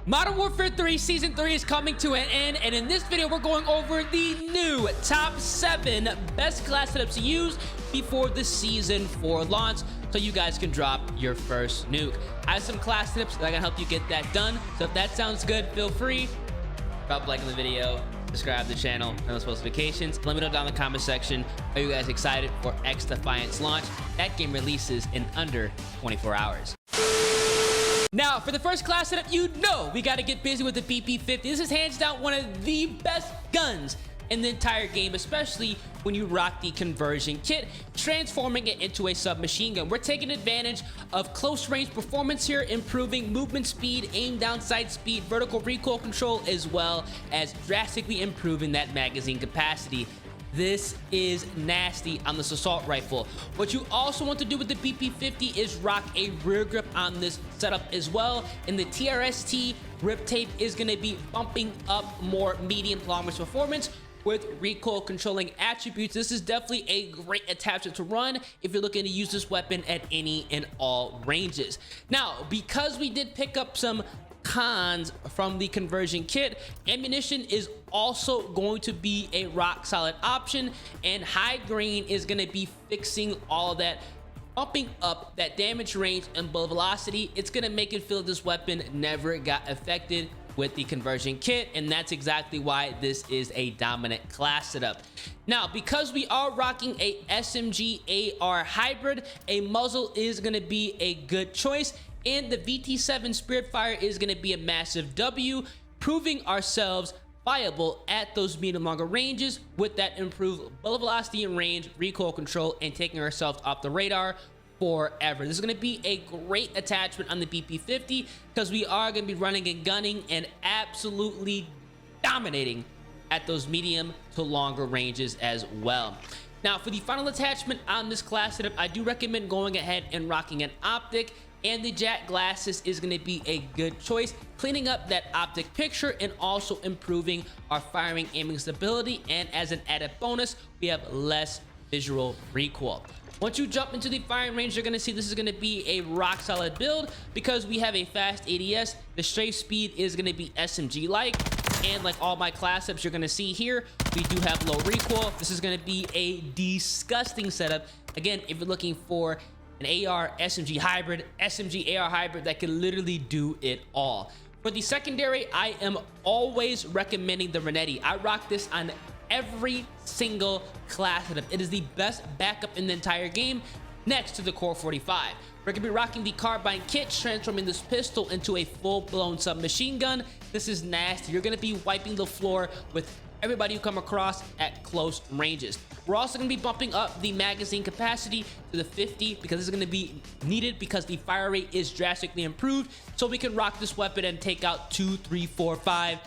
Modern Warfare 3 Season 3 is coming to an end, and in this video, we're going over the new top 7 best class setups to use before the Season 4 launch, so you guys can drop your first nuke. I have some class setups that can help you get that done, so if that sounds good, feel free, drop a like on the video, subscribe to the channel, and those notifications. Let me know down in the comment section, are you guys excited for X Defiance launch? That game releases in under 24 hours. Now, for the first class setup, you know we got to get busy with the BP50. This is hands down one of the best guns in the entire game, especially when you rock the conversion kit, transforming it into a submachine gun. We're taking advantage of close range performance here, improving movement speed, aim down sight speed, vertical recoil control, as well as drastically improving that magazine capacity. This is nasty on this assault rifle. What you also want to do with the BP50 is rock a rear grip on this setup as well, and the TRST grip tape is going to be bumping up more medium long range performance with recoil controlling attributes. This is definitely a great attachment to run if you're looking to use this weapon at any and all ranges. Now, because we did pick up some cons from the conversion kit, ammunition is also going to be a rock solid option, and high grain is going to be fixing all that, bumping up that damage range and bullet velocity. It's going to make it feel this weapon never got affected with the conversion kit, and that's exactly why this is a dominant class setup. Now, because we are rocking a SMG AR hybrid, a muzzle is going to be a good choice, and the VT7 Spiritfire is going to be a massive W, proving ourselves viable at those medium longer ranges with that improved bullet velocity and range, recoil control, and taking ourselves off the radar forever. This is going to be a great attachment on the BP50 because we are going to be running and gunning and absolutely dominating at those medium to longer ranges as well. Now, for the final attachment on this class setup, I do recommend going ahead and rocking an optic, and the Jack glasses is going to be a good choice, cleaning up that optic picture and also improving our firing aiming stability, and as an added bonus, we have less visual recoil. Once you jump into the firing range, you're going to see this is going to be a rock solid build because we have a fast ADS. The strafe speed is going to be SMG like, and like all my class setups you're going to see here, we do have low recoil. This is going to be a disgusting setup. Again, if you're looking for an AR SMG hybrid, SMG AR hybrid that can literally do it all. For the secondary, I am always recommending the Renetti. I rock this on every single class setup. It is the best backup in the entire game next to the Core 45. We're gonna be rocking the carbine kit, transforming this pistol into a full-blown submachine gun. This is nasty. You're gonna be wiping the floor with everybody you come across at close ranges. We're also going to be bumping up the magazine capacity to the 50 because this is going to be needed because the fire rate is drastically improved, so we can rock this weapon and take out 2, 3, 4, 5,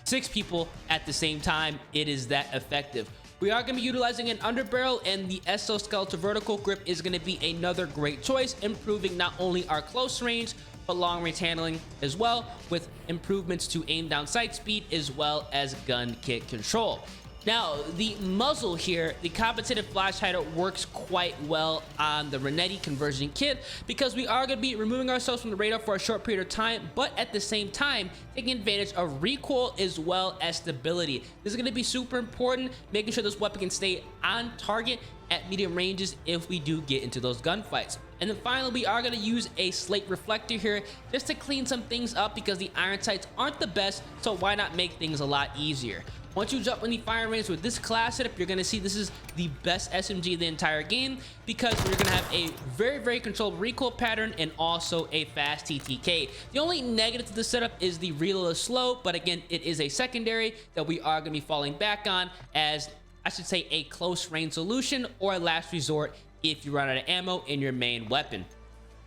6 people at the same time. It is that effective. We are going to be utilizing an underbarrel, and the exoskeletal vertical grip is going to be another great choice, improving not only our close range but long range handling as well, with improvements to aim down sight speed as well as gun kit control. Now, the muzzle here, the compensated flash hider, works quite well on the Renetti conversion kit because we are going to be removing ourselves from the radar for a short period of time, but at the same time taking advantage of recoil as well as stability. This is going to be super important, making sure this weapon can stay on target at medium ranges if we do get into those gunfights. And then finally, we are going to use a slate reflector here just to clean some things up because the iron sights aren't the best, so why not make things a lot easier? Once you jump in the firing range with this class setup, you're going to see this is the best SMG in the entire game because we're going to have a very controlled recoil pattern and also a fast TTK. The only negative to the setup is the reload is slow, but again, it is a secondary that we are going to be falling back on as, I should say, a close range solution or a last resort if you run out of ammo in your main weapon.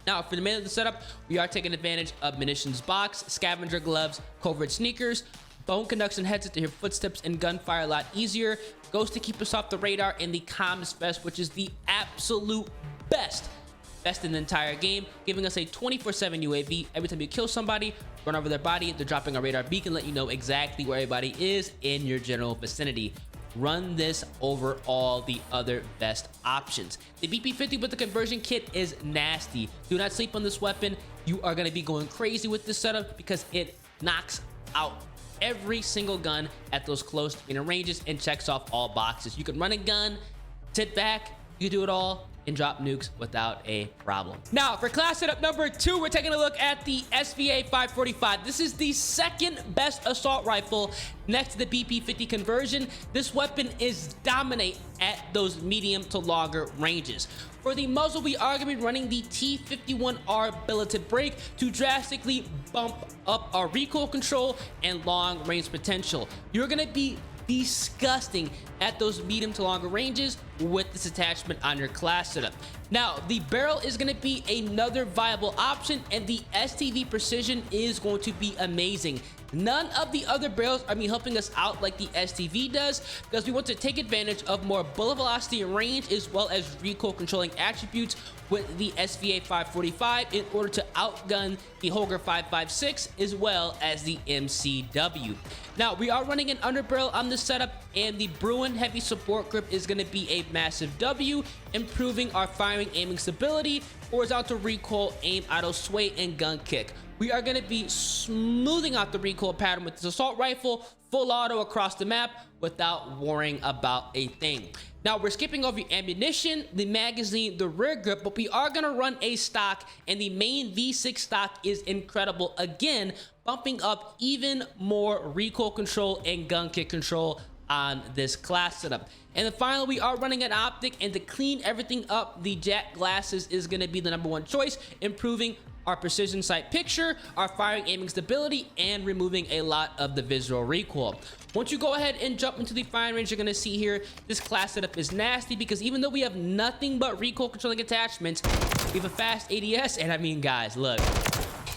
Now, for the main of the setup, we are taking advantage of munitions box, scavenger gloves, covert sneakers, bone conduction headset to hear footsteps and gunfire a lot easier, ghost to keep us off the radar, and the comms vest, which is the absolute best in the entire game, giving us a 24/7 UAV. Every time you kill somebody, run over their body, they're dropping a radar beacon, let you know exactly where everybody is in your general vicinity. Run this over all the other best options. The BP50 with the conversion kit is nasty. Do not sleep on this weapon. You are going to be going crazy with this setup because it knocks out every single gun at those close inner ranges and checks off all boxes. You can run a gun, sit back, you do it all, and drop nukes without a problem. Now, for class setup number 2, we're taking a look at the SVA 545. This is the second best assault rifle next to the BP50 conversion. This weapon is dominate at those medium to longer ranges. For the muzzle, we are going to be running the T51R billeted brake to drastically bump up our recoil control and long range potential. You're going to be disgusting at those medium to longer ranges with this attachment on your class setup. Now, the barrel is going to be another viable option, and the STV precision is going to be amazing. None of the other barrels are helping us out like the STV does, because we want to take advantage of more bullet velocity and range as well as recoil controlling attributes with the SVA 545 in order to outgun the HOLGER 556 as well as the MCW. Now, we are running an underbarrel on this setup, and the Bruin heavy support grip is going to be a massive W, improving our firing aiming stability, horizontal recoil, aim auto sway, and gun kick. We are going to be smoothing out the recoil pattern with this assault rifle, full auto across the map without worrying about a thing. Now, we're skipping over ammunition, the magazine, the rear grip, but we are going to run a stock, and the main V6 stock is incredible. Again, bumping up even more recoil control and gun kick control on this class setup. And then finally, we are running an optic, and to clean everything up, the Jack glasses is going to be the #1 choice, improving our precision sight picture, our firing aiming stability, and removing a lot of the visual recoil. Once you go ahead and jump into the firing range, you're going to see here this class setup is nasty, because even though we have nothing but recoil controlling attachments, we have a fast ADS, and I mean, guys, look,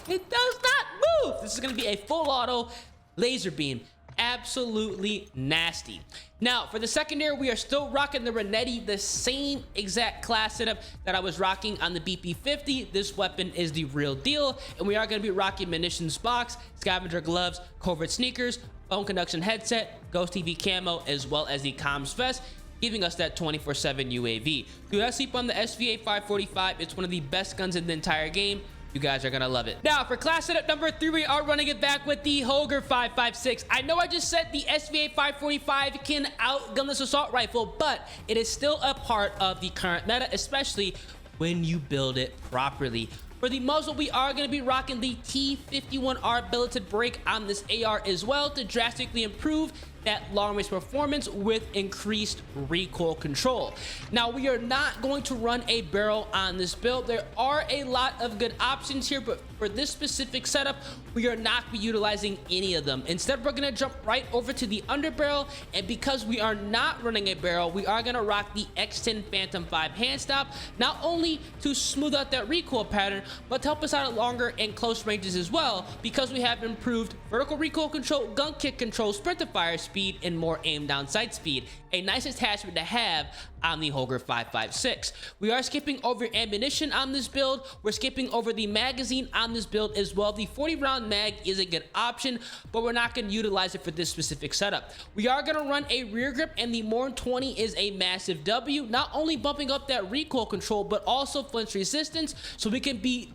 it does not move. This is going to be a full auto laser beam. Absolutely nasty. Now, for the secondary, we are still rocking the Renetti, the same exact class setup that I was rocking on the BP50. This weapon is the real deal, and we are going to be rocking munitions box, scavenger gloves, covert sneakers, bone conduction headset, Ghost TV camo, as well as the comms vest, giving us that 24/7 UAV. Do not sleep on the SVA 545. It's one of the best guns in the entire game. You guys are gonna love it. Now, for class setup number 3, we are running it back with the HOLGER 556. I know I just said the SVA 545 can outgun this assault rifle, but it is still a part of the current meta, especially when you build it properly. For the muzzle, we are going to be rocking the T51R billeted brake on this AR as well to drastically improve that long range performance with increased recoil control. Now, we are not going to run a barrel on this build. There are a lot of good options here, but for this specific setup, we are not be utilizing any of them. Instead, we're going to jump right over to the underbarrel, and because we are not running a barrel, we are going to rock the X10 Phantom 5 hand stop, not only to smooth out that recoil pattern, but to help us out at longer and close ranges as well, because we have improved vertical recoil control, gun kick control, sprint to fire speed, and more aim down sight speed. A nice attachment to have on the HOLGER 556. We are skipping over ammunition on this build. We're skipping over the magazine on this build as well. The 40 round mag is a good option, but we're not going to utilize it for this specific setup. We are going to run a rear grip, and the Morn 20 is a massive W, not only bumping up that recoil control, but also flinch resistance, so we can be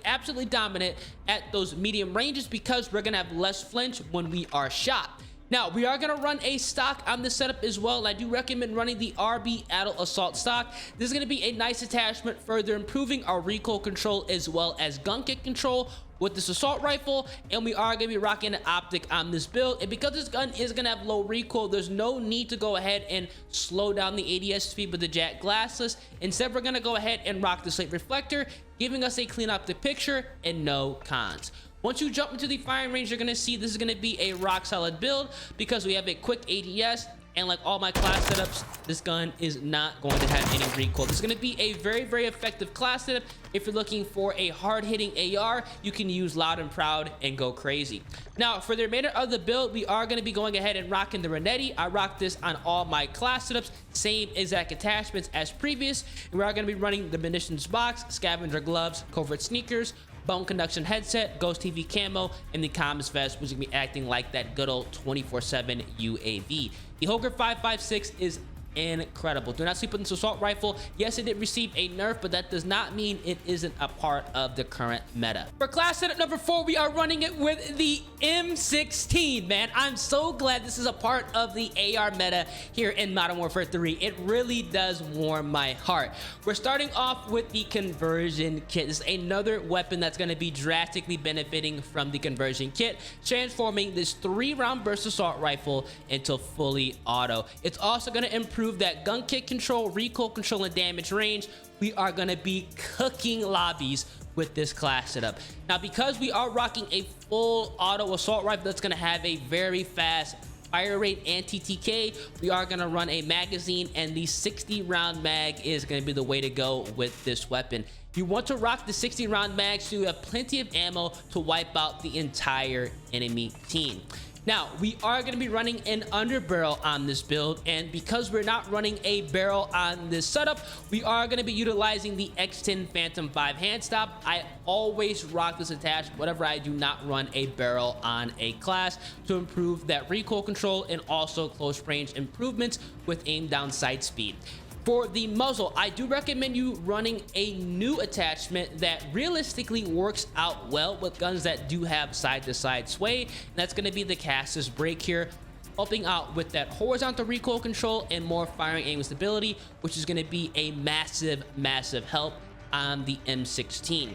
absolutely dominant at those medium ranges, because we're gonna have less flinch when we are shot. Now, we are going to run a stock on this setup as well, and I do recommend running the RB Adult Assault stock. This is going to be a nice attachment, further improving our recoil control as well as gun kick control with this assault rifle, and we are going to be rocking an optic on this build. And because this gun is going to have low recoil, there's no need to go ahead and slow down the ADS speed with the Jack glassless. Instead, we're going to go ahead and rock the slate reflector, giving us a clean optic picture and no cons. Once you jump into the firing range, you're going to see this is going to be a rock solid build, because we have a quick ADS, and like all my class setups, this gun is not going to have any recoil. This is going to be a very, very effective class setup. If you're looking for a hard-hitting AR, you can use Loud and Proud and go crazy. Now, for the remainder of the build, we are going to be going ahead and rocking the Renetti. I rock this on all my class setups, same exact attachments as previous. And we are going to be running the munitions box, scavenger gloves, covert sneakers, bone conduction headset, Ghost TV camo, and the comms vest, which is going to be acting like that good old 24/7 UAV. The HOLGER 556 is incredible. Do not sleep with this assault rifle. Yes, it did receive a nerf, but that does not mean it isn't a part of the current meta. For class setup number 4, we are running it with the M16, man. I'm so glad this is a part of the AR meta here in Modern Warfare 3. It really does warm my heart. We're starting off with the conversion kit. This is another weapon that's going to be drastically benefiting from the conversion kit, transforming this 3-round burst assault rifle into fully auto. It's also going to improve that gun kick control, recoil control, and damage range. We are going to be cooking lobbies with this class setup. Now, because we are rocking a full auto assault rifle that's going to have a very fast fire rate and TTK, we are going to run a magazine, and the 60-round mag is going to be the way to go with this weapon. You want to rock the 60-round mag so you have plenty of ammo to wipe out the entire enemy team. Now, we are going to be running an underbarrel on this build, and because we're not running a barrel on this setup, we are going to be utilizing the X10 Phantom 5 hand stop. I always rock this attached whenever I do not run a barrel on a class to improve that recoil control and also close range improvements with aim down sight speed. For the muzzle, I do recommend you running a new attachment that realistically works out well with guns that do have side-to-side sway, and that's going to be the Cassis brake here, helping out with that horizontal recoil control and more firing aim stability, which is going to be a massive help on the M16.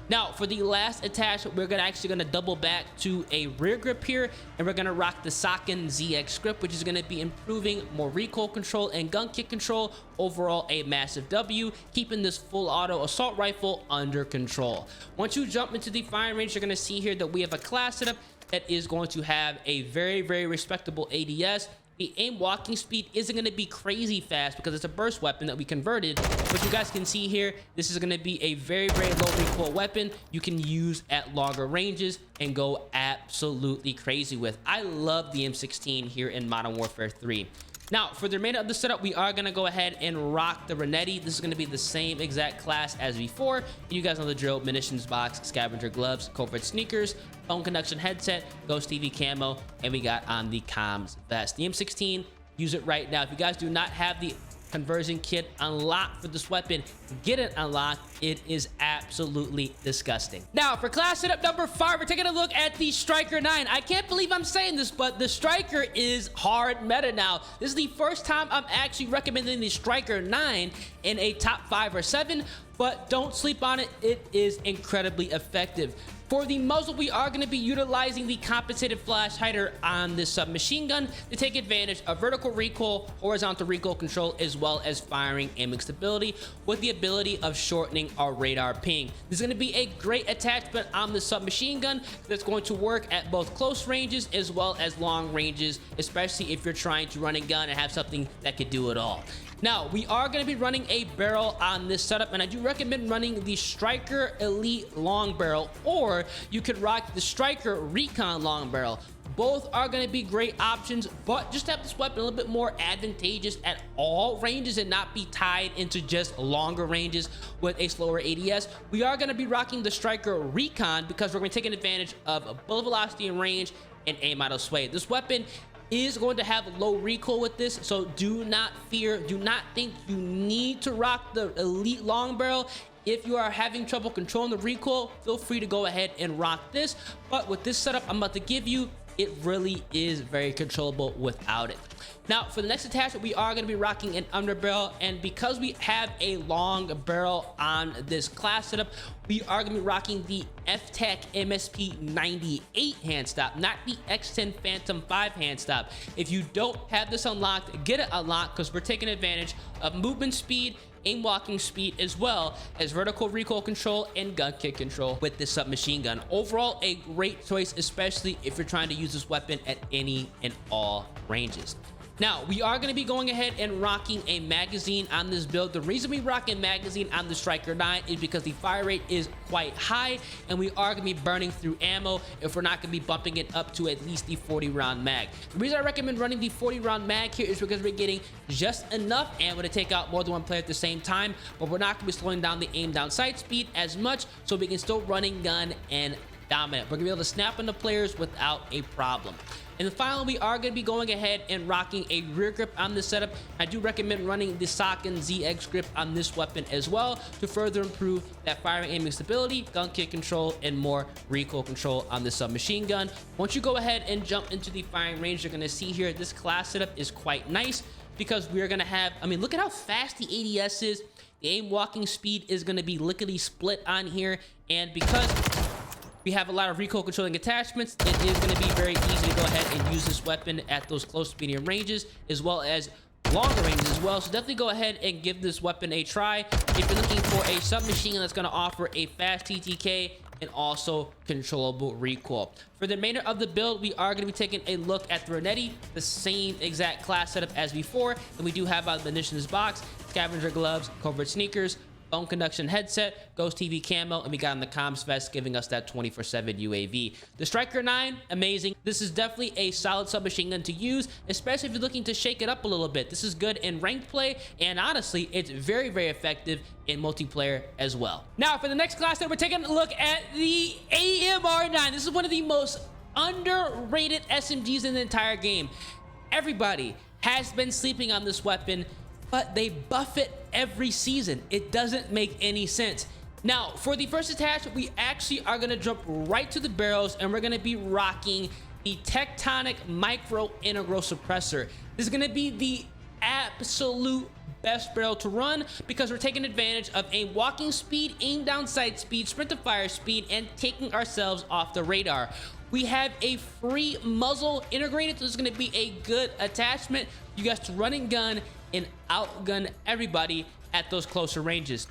Now, for the last attachment, we're actually going to double back to a rear grip here, and we're going to rock the Socken ZX grip, which is going to be improving more recoil control and gun kick control. Overall, a massive W, keeping this full auto assault rifle under control. Once you jump into the firing range, you're going to see here that we have a class setup that is going to have a very respectable ADS. The aim walking speed isn't going to be crazy fast because it's a burst weapon that we converted, but you guys can see here, this is going to be a very low recoil weapon you can use at longer ranges and go absolutely crazy with. I love the M16 here in Modern Warfare 3. Now, for the remainder of the setup, we are going to go ahead and rock the Renetti. This is going to be the same exact class as before. You guys know the drill: munitions box, scavenger gloves, covert sneakers, phone conduction headset, Ghost TV camo, and we got on the comms vest. The M16, use it right now. If you guys do not have the conversion kit unlocked for this weapon, get it unlocked. It is absolutely disgusting. Now, for class setup number 5, we're taking a look at the Striker 9. I can't believe I'm saying this, but the Striker is hard meta now. This is the first time I'm actually recommending the Striker 9 in a top 5 or 7, but don't sleep on it. It is incredibly effective. For the muzzle, we are going to be utilizing the compensated flash hider on this submachine gun to take advantage of vertical recoil, horizontal recoil control, as well as firing aiming stability with the ability of shortening our radar ping. This is going to be a great attachment on the submachine gun that's going to work at both close ranges as well as long ranges, especially if you're trying to run a gun and have something that could do it all. Now, we are going to be running a barrel on this setup, and I do recommend running the Striker Elite long barrel, or you could rock the Striker Recon long barrel. Both are going to be great options, but just have this weapon a little bit more advantageous at all ranges and not be tied into just longer ranges with a slower ADS. We are going to be rocking the Striker Recon because we're going to be taking advantage of bullet velocity and range and aim out of sway. This weapon is going to have low recoil with this, so do not fear, do not think you need to rock the Elite long barrel. If you are having trouble controlling the recoil, feel free to go ahead and rock this, but with this setup I'm about to give you, it really is very controllable without it. Now, for the next attachment, we are going to be rocking an underbarrel, and because we have a long barrel on this class setup, we are going to be rocking the F-Tech MSP 98 hand stop, not the X10 Phantom 5 hand stop. If you don't have this unlocked, get it unlocked because we're taking advantage of movement speed, aim walking speed, as well as vertical recoil control and gun kick control with this submachine gun. Overall, a great choice, especially if you're trying to use this weapon at any and all ranges. Now, we are going to be going ahead and rocking a magazine on this build. The reason we rock a magazine on the Striker 9 is because the fire rate is quite high, and we are going to be burning through ammo if we're not going to be bumping it up to at least the 40-round mag. The reason I recommend running the 40-round mag here is because we're getting just enough ammo to take out more than one player at the same time, but we're not going to be slowing down the aim down sight speed as much, so we can still run and gun and dominant. We're gonna be able to snap into players without a problem. And then finally, we are going to be going ahead and rocking a rear grip on this setup. I do recommend running the Socken ZX grip on this weapon as well to further improve that firing aiming stability, gun kick control, and more recoil control on this submachine gun. Once you go ahead and jump into the firing range, you're going to see here this class setup is quite nice because we are going to have, I mean, look at how fast the ADS is. The aim walking speed is going to be lickety split on here, and because we have a lot of recoil controlling attachments, it is going to be very easy to go ahead and use this weapon at those close to medium ranges as well as longer ranges as well. So definitely go ahead and give this weapon a try if you're looking for a submachine gun that's going to offer a fast TTK and also controllable recoil. For the remainder of the build, we are going to be taking a look at the Renetti, the same exact class setup as before, and we do have our munitions box, scavenger gloves, covert sneakers, bone conduction headset, Ghost TV camo, and we got on the comms vest giving us that 24/7 UAV. The Striker 9, amazing. This is definitely a solid submachine gun to use, especially if you're looking to shake it up a little bit. This is good in ranked play, and honestly, it's very, very effective in multiplayer as well. Now, for the next class, we're taking a look at the AMR9. This is one of the most underrated SMGs in the entire game. Everybody has been sleeping on this weapon, but they buff it every season. It doesn't make any sense. Now, for the first attachment, we actually are gonna jump right to the barrels, and we're gonna be rocking the Tectonic Micro Integral Suppressor. This is gonna be the absolute best barrel to run because we're taking advantage of a walking speed, aim down sight speed, sprint to fire speed, and taking ourselves off the radar. We have a free muzzle integrated, so this is going to be a good attachment. You guys to run and gun and outgun everybody at those closer ranges.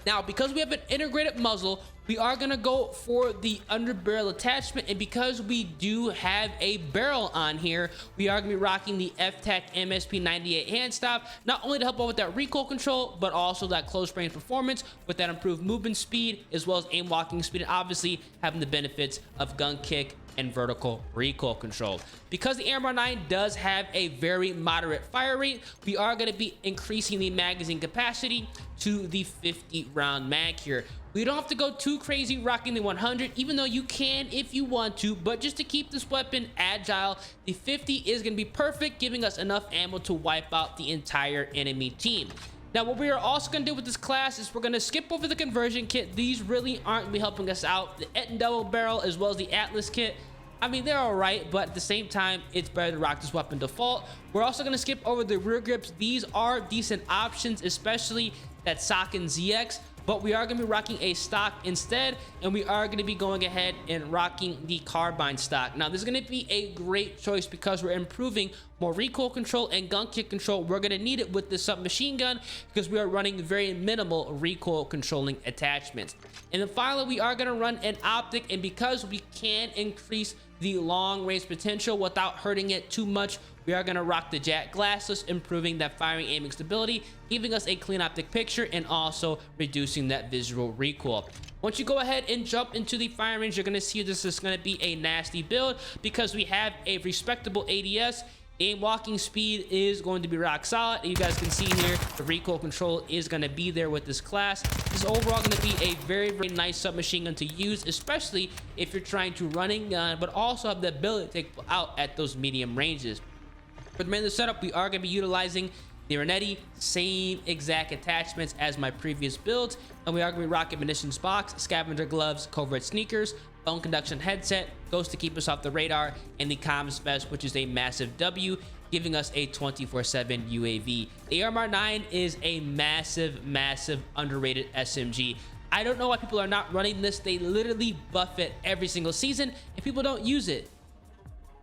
Now, because we have an integrated muzzle, we are going to go for the underbarrel attachment, and because we do have a barrel on here, we are going to be rocking the FTAC MSP98 hand stop, not only to help out with that recoil control, but also that close range performance with that improved movement speed, as well as aim walking speed, and obviously having the benefits of gun kick and vertical recoil control. Because the AMR9 does have a very moderate fire rate, we are going to be increasing the magazine capacity to the 50 round mag here. We don't have to go too crazy rocking the 100, even though you can if you want to, but just to keep this weapon agile, the 50 is going to be perfect, giving us enough ammo to wipe out the entire enemy team. Now, what we are also going to do with this class is we're going to skip over the conversion kit. These really aren't going to be helping us out. The Etten double barrel as well as the Atlas kit, I mean, they're all right, but at the same time, it's better to rock this weapon default. We're also going to skip over the rear grips. These are decent options, especially that Socken ZX, but we are going to be rocking a stock instead, and we are going to be going ahead and rocking the carbine stock. Now, this is going to be a great choice because we're improving more recoil control and gun kick control. We're going to need it with this submachine gun because we are running very minimal recoil controlling attachments. And then finally, we are going to run an optic, and because we can increase the long range potential without hurting it too much, we are going to rock the Jack glasses, improving that firing aiming stability, giving us a clean optic picture, and also reducing that visual recoil. Once you go ahead and jump into the firing range, you're going to see this is going to be a nasty build because we have a respectable ADS. Aim walking speed is going to be rock solid. You guys can see here the recoil control is going to be there with this class. This is overall going to be a very, very nice submachine gun to use, especially if you're trying to run and gun, but also have the ability to take out at those medium ranges. For the remainder of the setup, we are going to be utilizing the Renetti, same exact attachments as my previous builds, and we are going to be rocking munitions box, scavenger gloves, covert sneakers, bone conduction headset, Ghost to keep us off the radar, and the comms vest, which is a massive W, giving us a 24/7 UAV. The AMR9 is a massive, massive underrated SMG. I don't know why people are not running this. They literally buff it every single season, and people don't use it.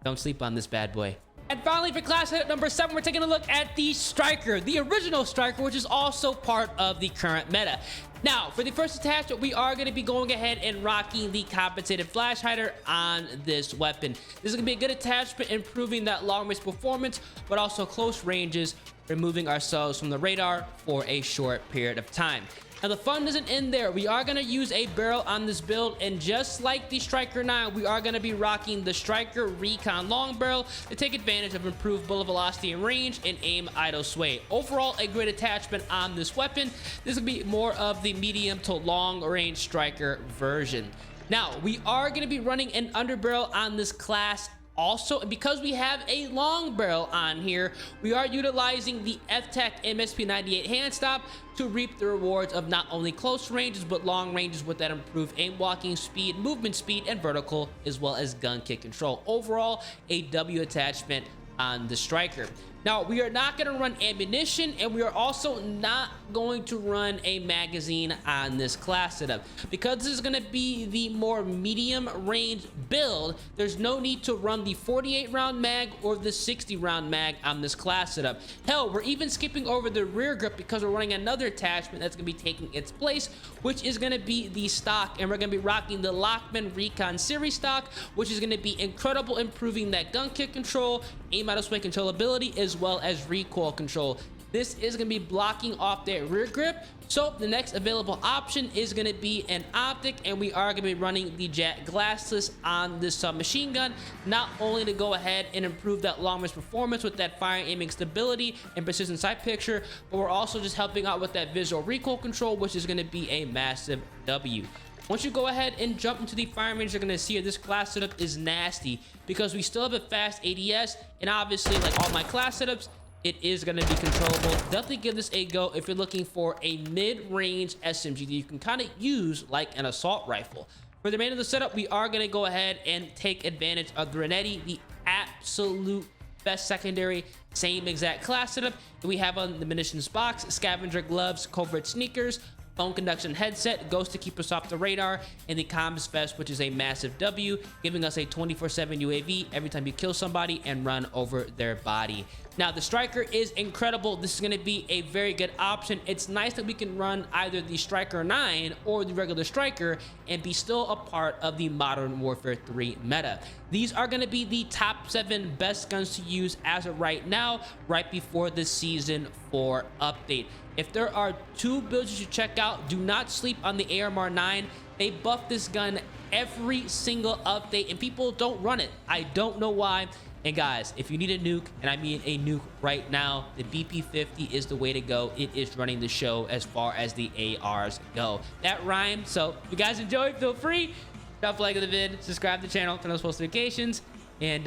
Don't sleep on this bad boy. And finally, for class setup number 7, we're taking a look at the Striker, the original Striker, which is also part of the current meta. Now, for the first attachment, we are going to be going ahead and rocking the compensated flash hider on this weapon. This is going to be a good attachment, improving that long range performance, but also close ranges, removing ourselves from the radar for a short period of time. Now, the fun doesn't end there. We are going to use a barrel on this build, and just like the Striker 9, we are going to be rocking the Striker Recon long barrel to take advantage of improved bullet velocity and range and aim idle sway. Overall, a great attachment on this weapon. This will be more of the medium to long range Striker version. Now, we are going to be running an underbarrel on this class. Also, because we have a long barrel on here, we are utilizing the F-Tech MSP98 hand stop to reap the rewards of not only close ranges but long ranges with that improved aim walking speed, movement speed, and vertical, as well as gun kick control. Overall, a W attachment on the striker. Now, we are not going to run ammunition, and we are also not going to run a magazine on this class setup. Because this is going to be the more medium range build, there's no need to run the 48 round mag or the 60 round mag on this class setup. Hell, we're even skipping over the rear grip because we're running another attachment that's going to be taking its place, which is going to be the stock, and we're going to be rocking the Lockman Recon Series stock, which is going to be incredible, improving that gun kick control, aim out of swing controllability, as well as recoil control. This is going to be blocking off that rear grip. So the next available option is going to be an optic, and we are going to be running the jet glassless on this submachine gun, not only to go ahead and improve that long range performance with that firing aiming stability and precision sight picture, but we're also just helping out with that visual recoil control, which is going to be a massive W. Once you go ahead and jump into the firing range, you're going to see this class setup is nasty because we still have a fast ADS, and obviously, like all my class setups, it is going to be controllable. Definitely give this a go if you're looking for a mid-range SMG that you can kind of use like an assault rifle. For the remainder of the setup, we are going to go ahead and take advantage of the Renetti, the absolute best secondary, same exact class setup that we have on the munitions box, scavenger gloves, covert sneakers, phone conduction headset, goes to keep us off the radar, and the comms vest, which is a massive W, giving us a 24/7 UAV every time you kill somebody and run over their body. Now, the striker is incredible. This is going to be a very good option. It's nice that we can run either the Striker 9 or the regular striker and be still a part of the Modern Warfare 3 meta. These are going to be the top 7 best guns to use as of right now, right before the Season 4 update. If there are 2 builds you should check out, do not sleep on the ARMR 9. They buff this gun every single update, and people don't run it. I don't know why. And guys, if you need a nuke, and I mean a nuke right now, the BP50 is the way to go. It is running the show as far as the ARs go. That rhymed. So if you guys enjoyed, feel free, drop a like on the vid, subscribe to the channel, turn on those post notifications, and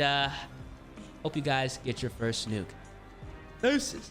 hope you guys get your first nuke. Deuces.